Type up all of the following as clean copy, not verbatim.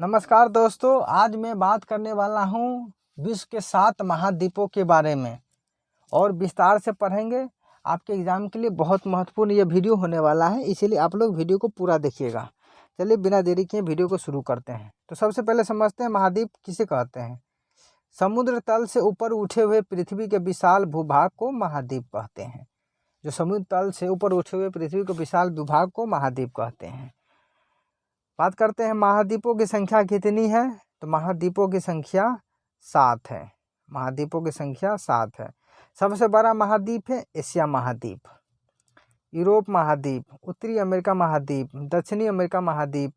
नमस्कार दोस्तों, आज मैं बात करने वाला हूँ विश्व के 7 महाद्वीपों के बारे में और विस्तार से पढ़ेंगे। आपके एग्ज़ाम के लिए बहुत महत्वपूर्ण ये वीडियो होने वाला है, इसीलिए आप लोग वीडियो को पूरा देखिएगा। चलिए बिना देरी किए वीडियो को शुरू करते हैं। तो सबसे पहले समझते हैं महाद्वीप किसे कहते हैं। समुद्र तल से ऊपर उठे हुए पृथ्वी के विशाल भूभाग को महाद्वीप कहते हैं। जो समुद्र तल से ऊपर उठे हुए पृथ्वी के विशाल भूभाग को महाद्वीप कहते हैं। बात करते हैं महाद्वीपों की संख्या कितनी है, तो महाद्वीपों की संख्या 7 है। महाद्वीपों की संख्या 7 है। सबसे बड़ा महाद्वीप है एशिया महाद्वीप, यूरोप महाद्वीप, उत्तरी अमेरिका महाद्वीप, दक्षिणी अमेरिका महाद्वीप,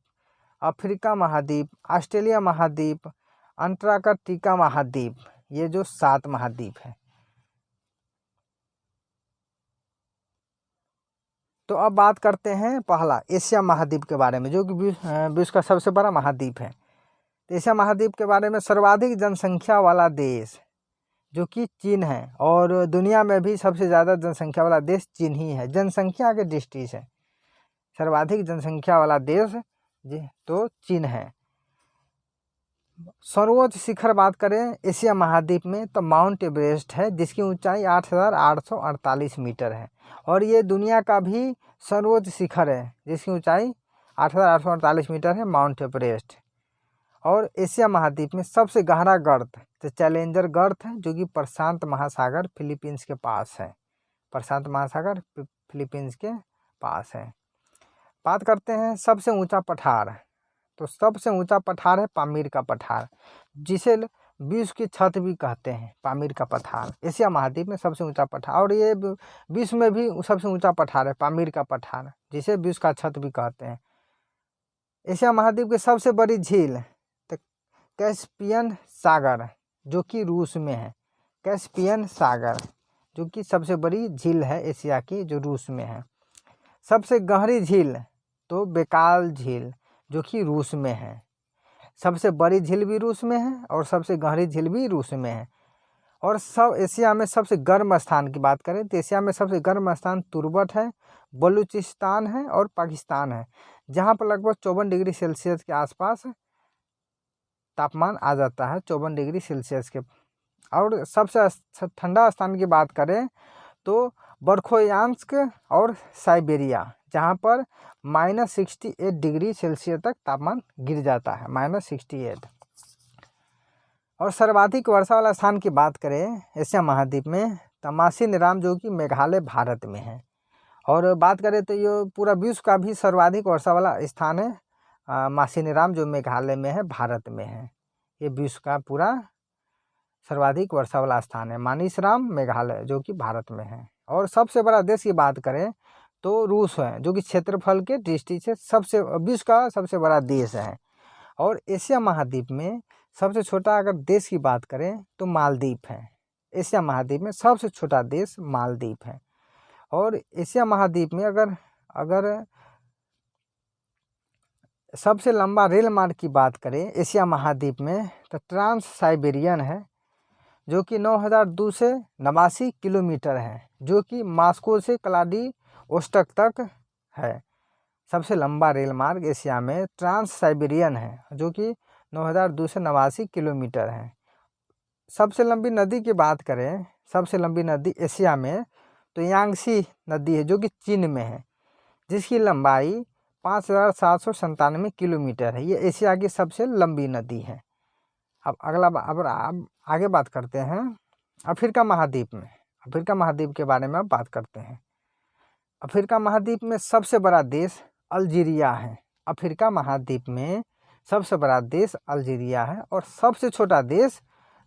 अफ्रीका महाद्वीप, ऑस्ट्रेलिया महाद्वीप, अंटार्कटिका महाद्वीप। ये जो 7 महाद्वीप है। तो अब बात करते हैं पहला एशिया महाद्वीप के बारे में, जो कि विश्व का सबसे बड़ा महाद्वीप है। तो एशिया महाद्वीप के बारे में सर्वाधिक जनसंख्या वाला देश जो कि चीन है, और दुनिया में भी सबसे ज़्यादा जनसंख्या वाला देश चीन ही है। जनसंख्या के दृष्टि से सर्वाधिक जनसंख्या वाला देश जी तो चीन है। सर्वोच्च शिखर बात करें एशिया महाद्वीप में तो माउंट एवरेस्ट है, जिसकी ऊंचाई 8,848 मीटर है, और ये दुनिया का भी सर्वोच्च शिखर है, जिसकी ऊंचाई 8,848 मीटर है, माउंट एवरेस्ट। और एशिया महाद्वीप में सबसे गहरा गर्त तो चैलेंजर गर्त है, जो कि प्रशांत महासागर फिलीपींस के पास है। प्रशांत महासागर फिलीपींस के पास है। बात करते हैं सबसे ऊंचा पठार, तो सबसे ऊंचा पठार है पामीर का पठार, जिसे विश्व की छत भी कहते हैं। पामीर का पठार एशिया महाद्वीप में सबसे ऊंचा पठार, और ये विश्व में भी सबसे ऊंचा पठार है पामीर का पठार, जिसे विश्व का छत भी कहते हैं। एशिया महाद्वीप की सबसे बड़ी झील तो कैस्पियन सागर, जो कि रूस में है। कैस्पियन सागर जो कि सबसे बड़ी झील है एशिया की, जो रूस में है। सबसे गहरी झील तो बेकाल झील, जो कि रूस में है। सबसे बड़ी झील भी रूस में है और सबसे गहरी झील भी रूस में है। और सब एशिया में सबसे गर्म स्थान की बात करें तो एशिया में सबसे गर्म स्थान तुर्बत है, बलूचिस्तान है और पाकिस्तान है, जहां पर लगभग 54 डिग्री सेल्सियस के आसपास तापमान आ जाता है, 54 डिग्री सेल्सियस के। और सबसे ठंडा स्थान की बात करें तो बर्खोयांस्क और साइबेरिया, जहाँ पर -68 डिग्री सेल्सियस तक तापमान गिर जाता है, -68। और सर्वाधिक वर्षा वाला स्थान की बात करें एशिया महाद्वीप में तो मासिनराम, जो कि मेघालय भारत में है। और बात करें तो ये पूरा विश्व का भी सर्वाधिक वर्षा वाला स्थान है मासिनराम, जो मेघालय में है, भारत में है। ये विश्व का पूरा सर्वाधिक वर्षा वाला स्थान है मानिसराम, मेघालय, जो कि भारत में है। और सबसे बड़ा देश की बात करें तो रूस है, जो कि क्षेत्रफल के दृष्टि से विश्व का सबसे बड़ा देश है। और एशिया महाद्वीप में सबसे छोटा अगर देश की बात करें तो मालदीव है। एशिया महाद्वीप में सबसे छोटा देश मालदीव है। और एशिया महाद्वीप में अगर सबसे लंबा रेल मार्ग की बात करें एशिया महाद्वीप में तो ट्रांस साइबेरियन है, जो कि 9,289 किलोमीटर है, जो कि मॉस्को से व्लादिवोस्टोक तक है। सबसे लंबा रेल मार्ग एशिया में ट्रांस साइबेरियन है, जो कि 9,289 किलोमीटर है। सबसे लंबी नदी की बात करें, सबसे लंबी नदी एशिया में तो यांगसी नदी है, जो कि चीन में है, जिसकी लंबाई 5,797 किलोमीटर है। ये एशिया की सबसे लंबी नदी है। अब आगे बात करते हैं अफ्रीका महाद्वीप में। अफ्रीका महाद्वीप के बारे में अब बात करते हैं। अफ्रीका महाद्वीप में सबसे बड़ा देश अल्जीरिया है। अफ्रीका महाद्वीप में सबसे बड़ा देश अल्जीरिया है, और सबसे छोटा देश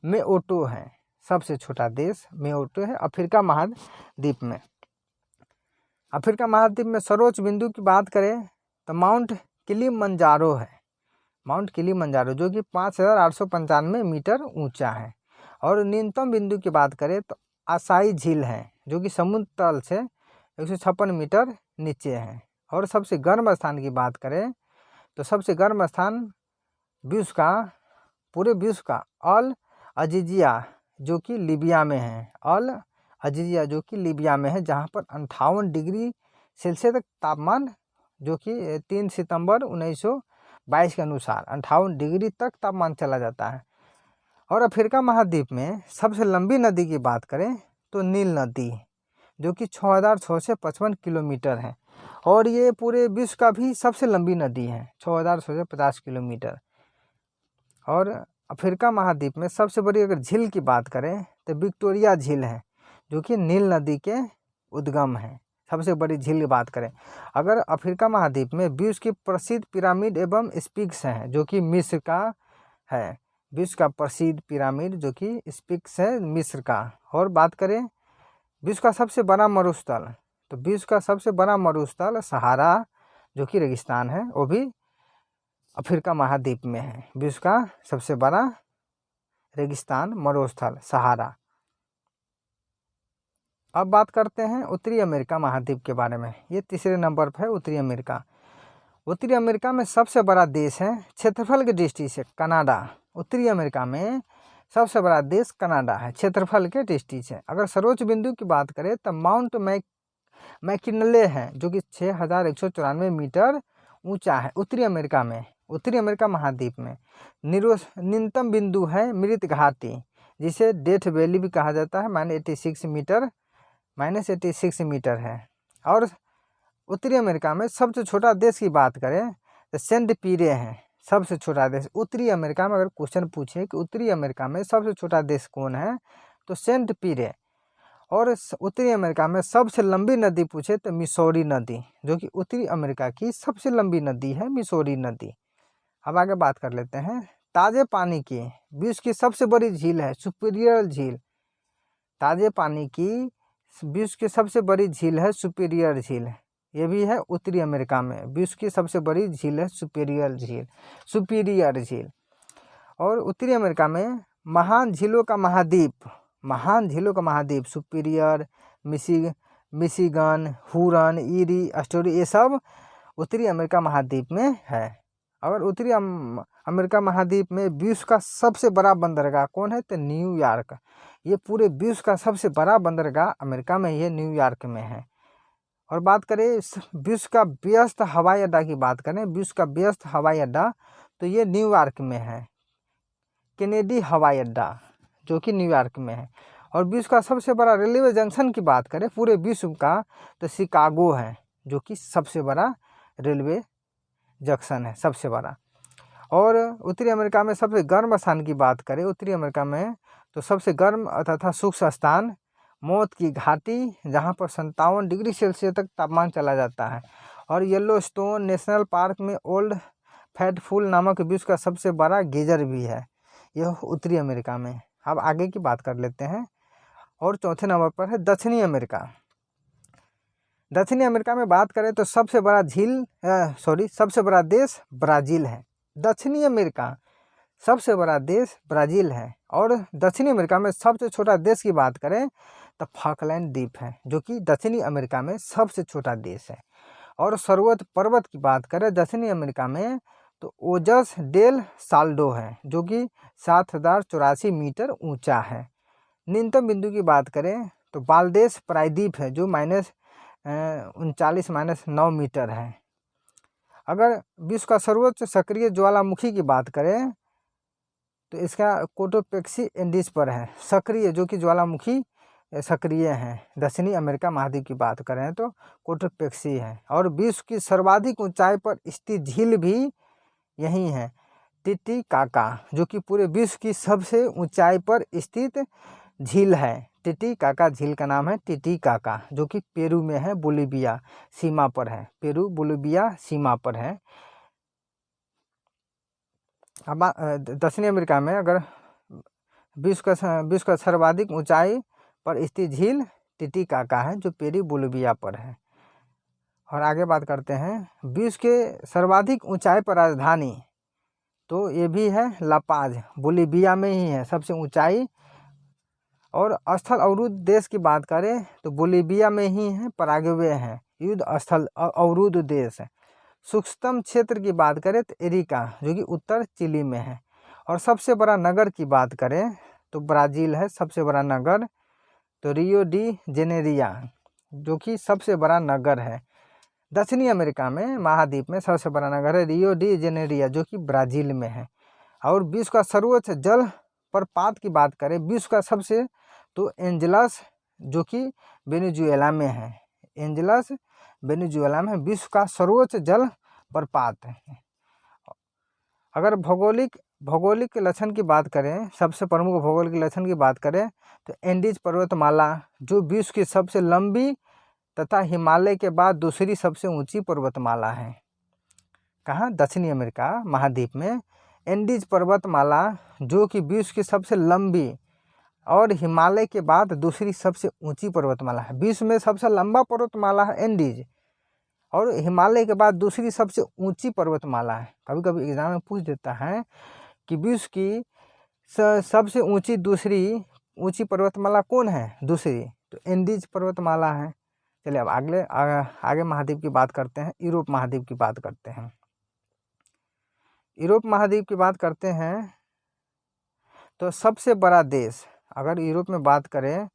मेओटो है। सबसे छोटा देश मेओटो है अफ्रीका महाद्वीप में। अफ्रीका महाद्वीप में सर्वोच्च बिंदु की बात करें तो माउंट किलिमंजारो है। माउंट किलिमंजारो, जो कि 5,895 मीटर ऊंचा है। और न्यूनतम बिंदु की बात करें तो असाई झील है, जो कि समुद्र तल से 156 मीटर नीचे है। और सबसे गर्म स्थान की बात करें तो सबसे गर्म स्थान पूरे विश्व का अल अजीजिया जो कि लीबिया में है, अल अजीजिया जो कि लीबिया में है, जहाँ पर 58 डिग्री सेल्सियस तक तापमान, जो कि 3 सितंबर 1922 के अनुसार 58 डिग्री तक तापमान चला जाता है। और अफ्रीका महाद्वीप में सबसे लंबी नदी की बात करें तो नील नदी, जो कि 6,655 किलोमीटर है, और ये पूरे विश्व का भी सबसे लंबी नदी है, 6,650 किलोमीटर। और अफ्रीका महाद्वीप में सबसे बड़ी अगर झील की बात करें तो विक्टोरिया झील है, जो कि नील नदी के उद्गम है। सबसे बड़ी झील की बात करें, अगर अफ्रीका महाद्वीप में विश्व की प्रसिद्ध पिरामिड एवं स्फिंक्स हैं, जो कि मिस्र का है, विश्व का प्रसिद्ध पिरामिड जो कि स्फिंक्स है मिस्र का। और बात करें विश्व का सबसे बड़ा मरुस्थल, तो विश्व का सबसे बड़ा मरुस्थल सहारा जो कि रेगिस्तान है, वो भी अफ्रीका महाद्वीप में है। विश्व का सबसे बड़ा रेगिस्तान मरुस्थल सहारा। अब बात करते हैं उत्तरी अमेरिका महाद्वीप के बारे में। ये तीसरे नंबर पर है उत्तरी अमेरिका। उत्तरी अमेरिका में सबसे बड़ा देश है क्षेत्रफल की दृष्टि से कनाडा। उत्तरी अमेरिका में सबसे बड़ा देश कनाडा है क्षेत्रफल के दृष्टि से। अगर सर्वोच्च बिंदु की बात करें तो माउंट मैकिनले है, जो कि 6,194 मीटर ऊंचा है उत्तरी अमेरिका में। उत्तरी अमेरिका महाद्वीप में न्यूनतम बिंदु है मृत घाटी, जिसे डेथ वैली भी कहा जाता है, -86 मीटर है। और उत्तरी अमेरिका में सबसे छोटा देश की बात करें तो सेंट पीरे है सबसे छोटा देश उत्तरी अमेरिका में। अगर क्वेश्चन पूछे कि उत्तरी अमेरिका में सबसे छोटा देश कौन है, तो सेंट पीरे। और उत्तरी अमेरिका में सबसे लंबी नदी पूछे तो मिसौरी नदी, जो कि उत्तरी अमेरिका की सबसे लंबी नदी है, मिसौरी नदी। अब आगे बात कर लेते हैं ताजे पानी की विश्व की सबसे बड़ी झील है सुपीरियर झील। ताजे पानी की विश्व की सबसे बड़ी झील है सुपीरियर झील, ये भी है उत्तरी अमेरिका में। विश्व की सबसे बड़ी झील है सुपीरियर झील। और उत्तरी अमेरिका में महान झीलों का महाद्वीप superior, Michigan, Huron, eerie, story, ये सब उत्तरी अमेरिका महाद्वीप में है। अगर उत्तरी अमेरिका महाद्वीप में विश्व का सबसे बड़ा बंदरगाह कौन है, तो न्यूयॉर्क। ये पूरे विश्व का सबसे बड़ा बंदरगाह अमेरिका में, ये न्यूयॉर्क में है। और बात करें विश्व का व्यस्त हवाई अड्डा की बात करें, विश्व का व्यस्त हवाई अड्डा तो ये न्यूयॉर्क में है, केनेडी हवाई अड्डा, जो कि न्यूयॉर्क में है। और विश्व का सबसे बड़ा रेलवे जंक्शन की बात करें पूरे विश्व का, तो शिकागो है, जो कि सबसे बड़ा रेलवे जंक्शन है, सबसे बड़ा। और उत्तरी अमेरिका में सबसे गर्म स्थान की बात करें उत्तरी अमेरिका में, तो सबसे गर्म तथा शुष्क स्थान मौत की घाटी, जहां पर 57 डिग्री सेल्सियस तक तापमान चला जाता है। और येलोस्टोन नेशनल पार्क में ओल्ड फैटफुल नामक विश्व का सबसे बड़ा गेजर भी है, यह उत्तरी अमेरिका में। अब आगे की बात कर लेते हैं। और चौथे नंबर पर है दक्षिणी अमेरिका। दक्षिणी अमेरिका में बात करें तो सबसे बड़ा देश ब्राज़ील है। दक्षिणी अमेरिका सबसे बड़ा देश ब्राज़ील है। और दक्षिणी अमेरिका में सबसे छोटा देश की बात करें तो फॉकलैंड द्वीप है, जो कि दक्षिणी अमेरिका में सबसे छोटा देश है। और सर्वोच्च पर्वत की बात करें दक्षिणी अमेरिका में, तो ओजस डेल साल्डो है, जो कि 7,084 मीटर ऊंचा है। न्यूनतम बिंदु की बात करें तो बालदेस प्रायद्वीप है, जो -39 मीटर है। अगर विश्व का सर्वोच्च सक्रिय ज्वालामुखी की बात करें तो इसका कोटोपेक्सी इंडिस पर है, सक्रिय जो कि ज्वालामुखी सक्रिय है। दक्षिणी अमेरिका महाद्वीप की बात करें तो कोटोपेक्सी है। और विश्व की सर्वाधिक ऊंचाई पर स्थित झील भी यही है, टिटिकाका, जो कि पूरे विश्व की सबसे ऊंचाई पर स्थित झील है। टिटिकाका झील का नाम है टिटिकाका, जो कि पेरू में है, बोलिविया सीमा पर है, पेरू बोलिविया सीमा पर है। अब दक्षिणी अमेरिका में अगर विश्व का सर्वाधिक ऊंचाई पर स्थित झील टिटिकाका है, जो पेरू बोलिविया पर है। और आगे बात करते हैं विश्व के सर्वाधिक ऊंचाई पर राजधानी, तो ये भी है लापाज, बोलिविया में ही है सबसे ऊंचाई। और स्थल अवरुद्ध देश की बात करें तो बोलिविया में ही है, पराग्वे है युद्ध स्थल अवरुद्ध देश है। सूक्ष्मतम क्षेत्र की बात करें तो एरिका, जो कि उत्तर चिली में है। और सबसे बड़ा नगर की बात करें तो ब्राज़ील है सबसे बड़ा नगर। तो रियो डी जेनेरिया जो कि सबसे बड़ा नगर है। दक्षिणी अमेरिका में महाद्वीप में सबसे बड़ा नगर है रियो डी जेनेरिया जो कि ब्राज़ील में है। और विश्व का सर्वोच्च जल प्रपात की बात करें विश्व का सबसे, तो एंजलस जो कि वेनेजुएला में है। एंजलस वेनेजुएला में विश्व का सर्वोच्च जल प्रपात है। अगर भौगोलिक लक्षण की बात करें, सबसे प्रमुख भौगोलिक लक्षण की बात करें तो एंडीज पर्वतमाला जो विश्व की सबसे लंबी तथा हिमालय के बाद दूसरी सबसे ऊंची पर्वतमाला है। कहाँ? दक्षिणी अमेरिका महाद्वीप में एंडीज पर्वतमाला जो कि विश्व की सबसे लंबी और हिमालय के बाद दूसरी सबसे ऊंची पर्वतमाला है। विश्व में सबसे लंबा पर्वतमाला है एंडीज और हिमालय के बाद दूसरी सबसे ऊंची पर्वतमाला है। कभी कभी एग्जाम में पूछ देता है कि विश्व की सबसे ऊंची दूसरी ऊंची पर्वतमाला कौन है दूसरी, तो एंडीज पर्वतमाला है। चलिए अब आगे महाद्वीप की बात करते हैं, यूरोप महाद्वीप की बात करते हैं। यूरोप महाद्वीप की बात करते हैं तो सबसे बड़ा देश, अगर यूरोप में बात करें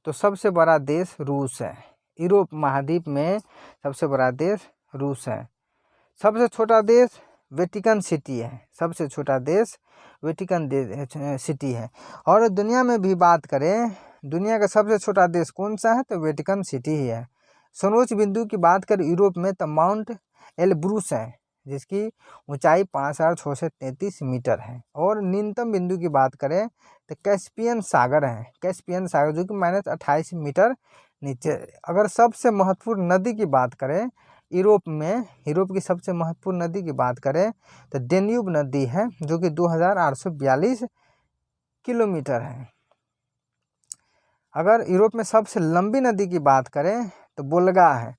तो सबसे बड़ा देश रूस है। यूरोप महाद्वीप में सबसे बड़ा देश रूस है। सबसे छोटा देश वेटिकन सिटी है। सबसे छोटा देश वेटिकन सिटी है। और दुनिया में भी बात करें, दुनिया का सबसे छोटा देश कौन सा है, तो वेटिकन सिटी ही है। सर्वोच्च बिंदु की बात करें यूरोप में तो माउंट एलब्रूस है जिसकी ऊंचाई 5633 मीटर है। और न्यूनतम बिंदु की बात करें तो कैस्पियन सागर है। कैस्पियन सागर जो कि -28 मीटर नीचे। अगर सबसे महत्वपूर्ण नदी की बात करें यूरोप में, यूरोप की सबसे महत्वपूर्ण नदी की बात करें तो डेन्यूब नदी है जो कि 2842 किलोमीटर है। अगर यूरोप में सबसे लंबी नदी की बात करें तो वोल्गा है।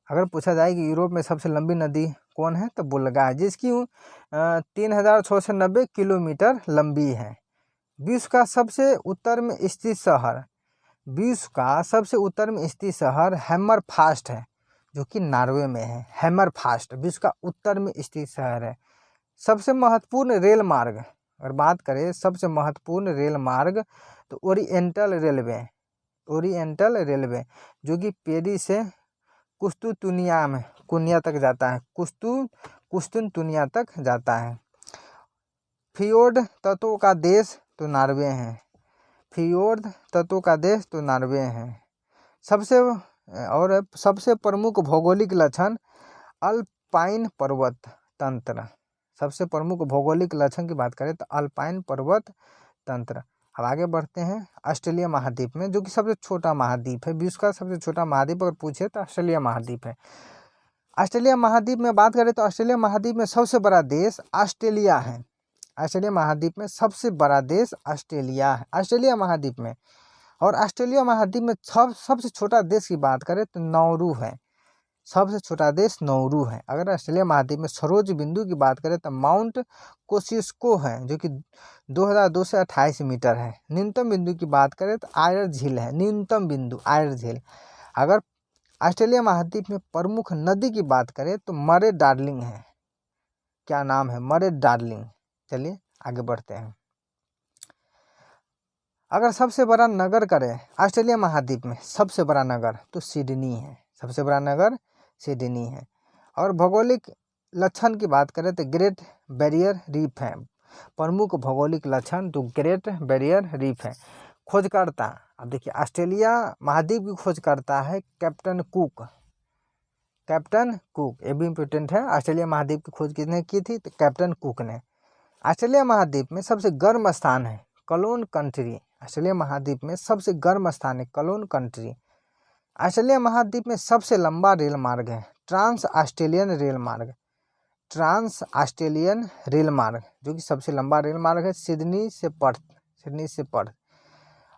अगर पूछा जाए कि यूरोप में सबसे लंबी नदी कौन है तो वोल्गा है जिसकी 3690 किलोमीटर लंबी है। विश्व का सबसे उत्तर में स्थित शहर, विश्व का सबसे उत्तर में स्थित शहर हैमरफास्ट है जो कि नॉर्वे में है। हैमरफास्ट विश्व का उत्तर में स्थित शहर है। सबसे महत्वपूर्ण रेल मार्ग, अगर बात करें सबसे महत्वपूर्ण रेल मार्ग तो ओरिएंटल रेलवे जो कि पेरिस से कुस्तुतुनिया तक जाता है। कुस्तुतुनिया तक जाता है। फियोर्ड तत्वों का देश तो नॉर्वे है। फियोर्ड तत्वों का देश तो नॉर्वे है। सबसे प्रमुख भौगोलिक लक्षण अल्पाइन पर्वत तंत्र। सबसे प्रमुख भौगोलिक लक्षण की बात करें तो अल्पाइन पर्वत तंत्र। अब आगे बढ़ते हैं ऑस्ट्रेलिया महाद्वीप में जो कि सबसे छोटा महाद्वीप है। विश्व का सबसे छोटा महाद्वीप अगर पूछे तो ऑस्ट्रेलिया महाद्वीप है। ऑस्ट्रेलिया महाद्वीप में बात करें तो ऑस्ट्रेलिया महाद्वीप में सबसे बड़ा देश ऑस्ट्रेलिया है। ऑस्ट्रेलिया महाद्वीप में सबसे बड़ा देश ऑस्ट्रेलिया है, ऑस्ट्रेलिया महाद्वीप में। और ऑस्ट्रेलिया महाद्वीप में सबसे छोटा देश की बात करें तो नाउरू है। सबसे छोटा देश नाउरू है। अगर ऑस्ट्रेलिया महाद्वीप में सर्वोच्च बिंदु की बात करें तो माउंट कोसिस्को है जो कि 2228 मीटर है। न्यूनतम बिंदु की बात करें तो आयर झील है। न्यूनतम बिंदु आयर झील। अगर ऑस्ट्रेलिया महाद्वीप में प्रमुख नदी की बात करें तो मरे डार्लिंग है। क्या नाम है? मरे डार्लिंग। चलिए आगे बढ़ते हैं। अगर सबसे बड़ा नगर करें ऑस्ट्रेलिया महाद्वीप में सबसे बड़ा नगर तो सिडनी है। सबसे बड़ा नगर सिडनी है। और भौगोलिक लक्षण की बात करें तो ग्रेट बैरियर रीफ है। प्रमुख भौगोलिक लक्षण तो ग्रेट बैरियर रीफ है। खोजकर्ता, अब देखिए ऑस्ट्रेलिया महाद्वीप की खोजकर्ता है कैप्टन कुक। कैप्टन कुक ये भी इम्पोर्टेंट है। ऑस्ट्रेलिया महाद्वीप की खोज किसने की थी? तो कैप्टन कुक ने। ऑस्ट्रेलिया महाद्वीप में सबसे गर्म स्थान है कलोन कंट्री। ऑस्ट्रेलिया महाद्वीप में सबसे गर्म स्थान है कलोन कंट्री। ऑस्ट्रेलिया महाद्वीप में सबसे लंबा रेल मार्ग है ट्रांस ऑस्ट्रेलियन रेल मार्ग। ट्रांस ऑस्ट्रेलियन रेल मार्ग जो कि सबसे लंबा रेल मार्ग है सिडनी से पर्थ।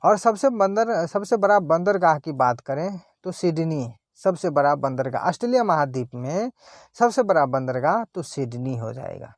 और सबसे बड़ा बंदरगाह की बात करें तो सिडनी सबसे बड़ा बंदरगाह। ऑस्ट्रेलिया महाद्वीप में सबसे बड़ा बंदरगाह तो सिडनी हो जाएगा।